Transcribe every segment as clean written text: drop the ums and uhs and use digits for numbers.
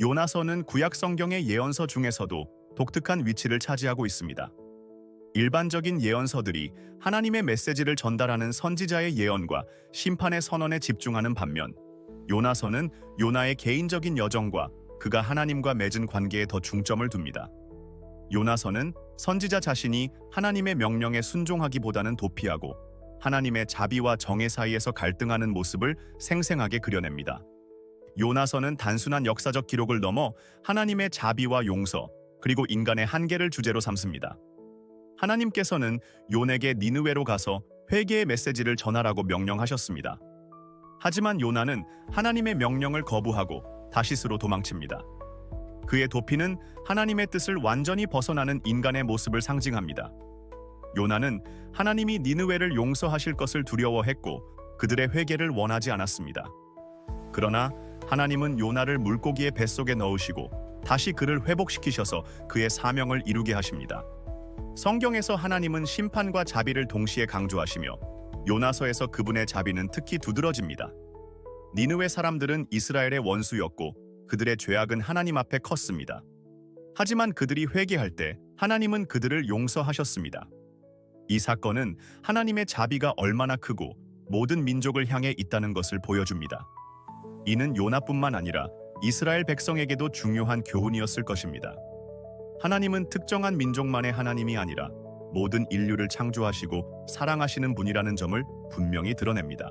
요나서는 구약 성경의 예언서 중에서도 독특한 위치를 차지하고 있습니다. 일반적인 예언서들이 하나님의 메시지를 전달하는 선지자의 예언과 심판의 선언에 집중하는 반면, 요나서는 요나의 개인적인 여정과 그가 하나님과 맺은 관계에 더 중점을 둡니다. 요나서는 선지자 자신이 하나님의 명령에 순종하기보다는 도피하고 하나님의 자비와 정의 사이에서 갈등하는 모습을 생생하게 그려냅니다. 요나서는 단순한 역사적 기록을 넘어 하나님의 자비와 용서, 그리고 인간의 한계를 주제로 삼습니다. 하나님께서는 요나에게 니느웨로 가서 회개의 메시지를 전하라고 명령하셨습니다. 하지만 요나는 하나님의 명령을 거부하고 다시스로 도망칩니다. 그의 도피는 하나님의 뜻을 완전히 벗어나는 인간의 모습을 상징합니다. 요나는 하나님이 니느웨를 용서하실 것을 두려워했고 그들의 회개를 원하지 않았습니다. 그러나 하나님은 요나를 물고기의 뱃속에 넣으시고 다시 그를 회복시키셔서 그의 사명을 이루게 하십니다. 성경에서 하나님은 심판과 자비를 동시에 강조하시며 요나서에서 그분의 자비는 특히 두드러집니다. 니느웨 사람들은 이스라엘의 원수였고 그들의 죄악은 하나님 앞에 컸습니다. 하지만 그들이 회개할 때 하나님은 그들을 용서하셨습니다. 이 사건은 하나님의 자비가 얼마나 크고 모든 민족을 향해 있다는 것을 보여줍니다. 이는 요나뿐만 아니라 이스라엘 백성에게도 중요한 교훈이었을 것입니다. 하나님은 특정한 민족만의 하나님이 아니라 모든 인류를 창조하시고 사랑하시는 분이라는 점을 분명히 드러냅니다.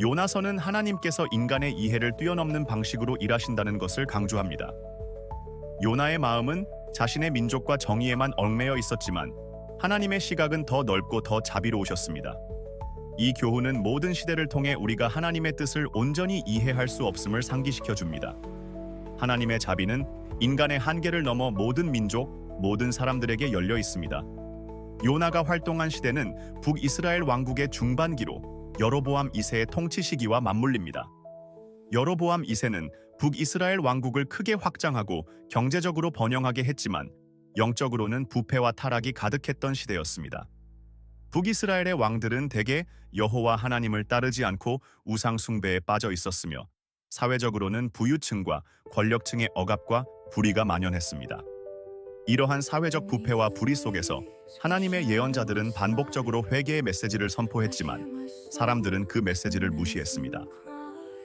요나서는 하나님께서 인간의 이해를 뛰어넘는 방식으로 일하신다는 것을 강조합니다. 요나의 마음은 자신의 민족과 정의에만 얽매여 있었지만 하나님의 시각은 더 넓고 더 자비로우셨습니다. 이 교훈은 모든 시대를 통해 우리가 하나님의 뜻을 온전히 이해할 수 없음을 상기시켜 줍니다. 하나님의 자비는 인간의 한계를 넘어 모든 민족, 모든 사람들에게 열려 있습니다. 요나가 활동한 시대는 북이스라엘 왕국의 중반기로 여로보암 2세의 통치 시기와 맞물립니다. 여로보암 2세는 북이스라엘 왕국을 크게 확장하고 경제적으로 번영하게 했지만 영적으로는 부패와 타락이 가득했던 시대였습니다. 북이스라엘의 왕들은 대개 여호와 하나님을 따르지 않고 우상 숭배에 빠져 있었으며 사회적으로는 부유층과 권력층의 억압과 불의가 만연했습니다. 이러한 사회적 부패와 불의 속에서 하나님의 예언자들은 반복적으로 회개의 메시지를 선포했지만 사람들은 그 메시지를 무시했습니다.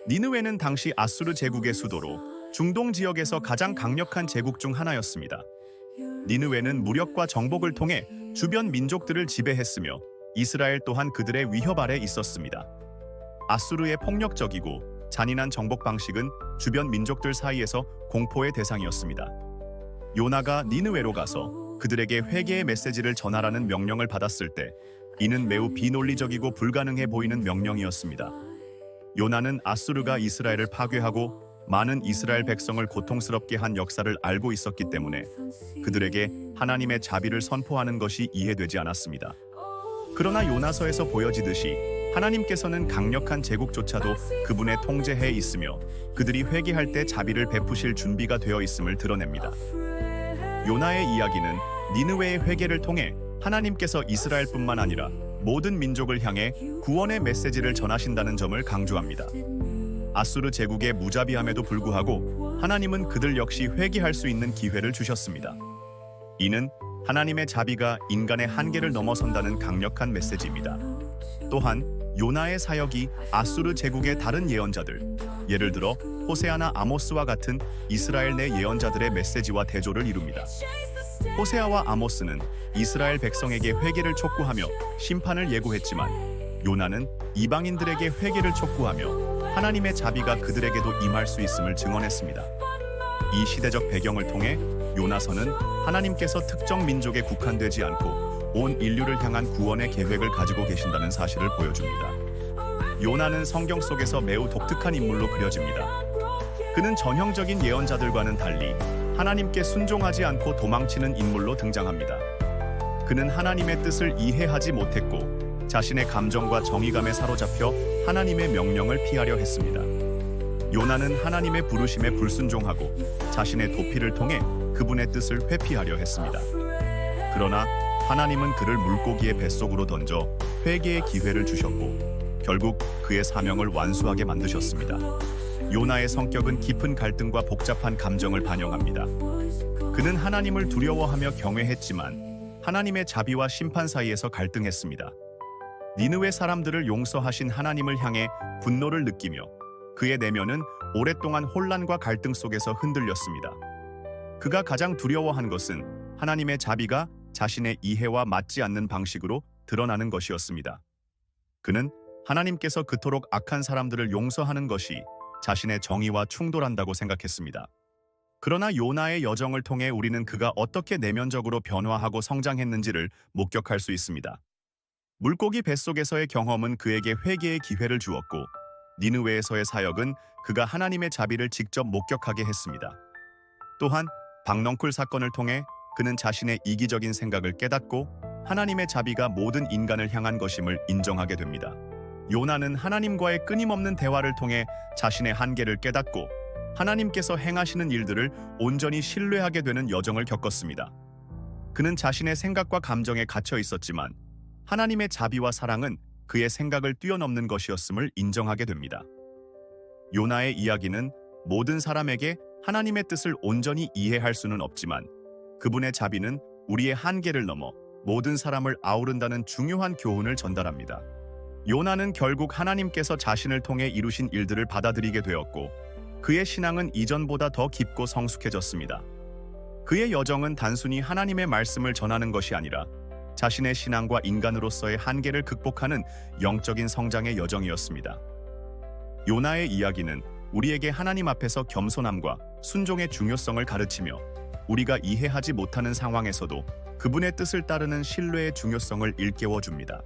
니느웨는 당시 아수르 제국의 수도로 중동 지역에서 가장 강력한 제국 중 하나였습니다. 니느웨는 무력과 정복을 통해 주변 민족들을 지배했으며 이스라엘 또한 그들의 위협 아래 있었습니다. 아수르의 폭력적이고 잔인한 정복 방식은 주변 민족들 사이에서 공포의 대상이었습니다. 요나가 니느웨로 가서 그들에게 회개의 메시지를 전하라는 명령을 받았을 때 이는 매우 비논리적이고 불가능해 보이는 명령이었습니다. 요나는 아수르가 이스라엘을 파괴하고 많은 이스라엘 백성을 고통스럽게 한 역사를 알고 있었기 때문에 그들에게 하나님의 자비를 선포하는 것이 이해되지 않았습니다. 그러나 요나서에서 보여지듯이 하나님께서는 강력한 제국조차도 그분의 통제하에 있으며 그들이 회개할 때 자비를 베푸실 준비가 되어 있음을 드러냅니다. 요나의 이야기는 니느웨의 회개를 통해 하나님께서 이스라엘뿐만 아니라 모든 민족을 향해 구원의 메시지를 전하신다는 점을 강조합니다. 아수르 제국의 무자비함에도 불구하고 하나님은 그들 역시 회개할 수 있는 기회를 주셨습니다. 이는 하나님의 자비가 인간의 한계를 넘어선다는 강력한 메시지입니다. 또한 요나의 사역이 아수르 제국의 다른 예언자들, 예를 들어 호세아나 아모스와 같은 이스라엘 내 예언자들의 메시지와 대조를 이룹니다. 호세아와 아모스는 이스라엘 백성에게 회개를 촉구하며 심판을 예고했지만 요나는 이방인들에게 회개를 촉구하며 하나님의 자비가 그들에게도 임할 수 있음을 증언했습니다. 이 시대적 배경을 통해 요나서는 하나님께서 특정 민족에 국한되지 않고 온 인류를 향한 구원의 계획을 가지고 계신다는 사실을 보여줍니다. 요나는 성경 속에서 매우 독특한 인물로 그려집니다. 그는 전형적인 예언자들과는 달리 하나님께 순종하지 않고 도망치는 인물로 등장합니다. 그는 하나님의 뜻을 이해하지 못했고 자신의 감정과 정의감에 사로잡혀 하나님의 명령을 피하려 했습니다. 요나는 하나님의 부르심에 불순종하고 자신의 도피를 통해 그분의 뜻을 회피하려 했습니다. 그러나 하나님은 그를 물고기의 뱃속으로 던져 회개의 기회를 주셨고 결국 그의 사명을 완수하게 만드셨습니다. 요나의 성격은 깊은 갈등과 복잡한 감정을 반영합니다. 그는 하나님을 두려워하며 경외했지만 하나님의 자비와 심판 사이에서 갈등했습니다. 니느웨 사람들을 용서하신 하나님을 향해 분노를 느끼며 그의 내면은 오랫동안 혼란과 갈등 속에서 흔들렸습니다. 그가 가장 두려워한 것은 하나님의 자비가 자신의 이해와 맞지 않는 방식으로 드러나는 것이었습니다. 그는 하나님께서 그토록 악한 사람들을 용서하는 것이 자신의 정의와 충돌한다고 생각했습니다. 그러나 요나의 여정을 통해 우리는 그가 어떻게 내면적으로 변화하고 성장했는지를 목격할 수 있습니다. 물고기 뱃속에서의 경험은 그에게 회개의 기회를 주었고 니느웨에서의 사역은 그가 하나님의 자비를 직접 목격하게 했습니다. 또한 박넝쿨 사건을 통해 그는 자신의 이기적인 생각을 깨닫고 하나님의 자비가 모든 인간을 향한 것임을 인정하게 됩니다. 요나는 하나님과의 끊임없는 대화를 통해 자신의 한계를 깨닫고 하나님께서 행하시는 일들을 온전히 신뢰하게 되는 여정을 겪었습니다. 그는 자신의 생각과 감정에 갇혀 있었지만 하나님의 자비와 사랑은 그의 생각을 뛰어넘는 것이었음을 인정하게 됩니다. 요나의 이야기는 모든 사람에게 하나님의 뜻을 온전히 이해할 수는 없지만 그분의 자비는 우리의 한계를 넘어 모든 사람을 아우른다는 중요한 교훈을 전달합니다. 요나는 결국 하나님께서 자신을 통해 이루신 일들을 받아들이게 되었고 그의 신앙은 이전보다 더 깊고 성숙해졌습니다. 그의 여정은 단순히 하나님의 말씀을 전하는 것이 아니라 자신의 신앙과 인간으로서의 한계를 극복하는 영적인 성장의 여정이었습니다. 요나의 이야기는 우리에게 하나님 앞에서 겸손함과 순종의 중요성을 가르치며 우리가 이해하지 못하는 상황에서도 그분의 뜻을 따르는 신뢰의 중요성을 일깨워 줍니다.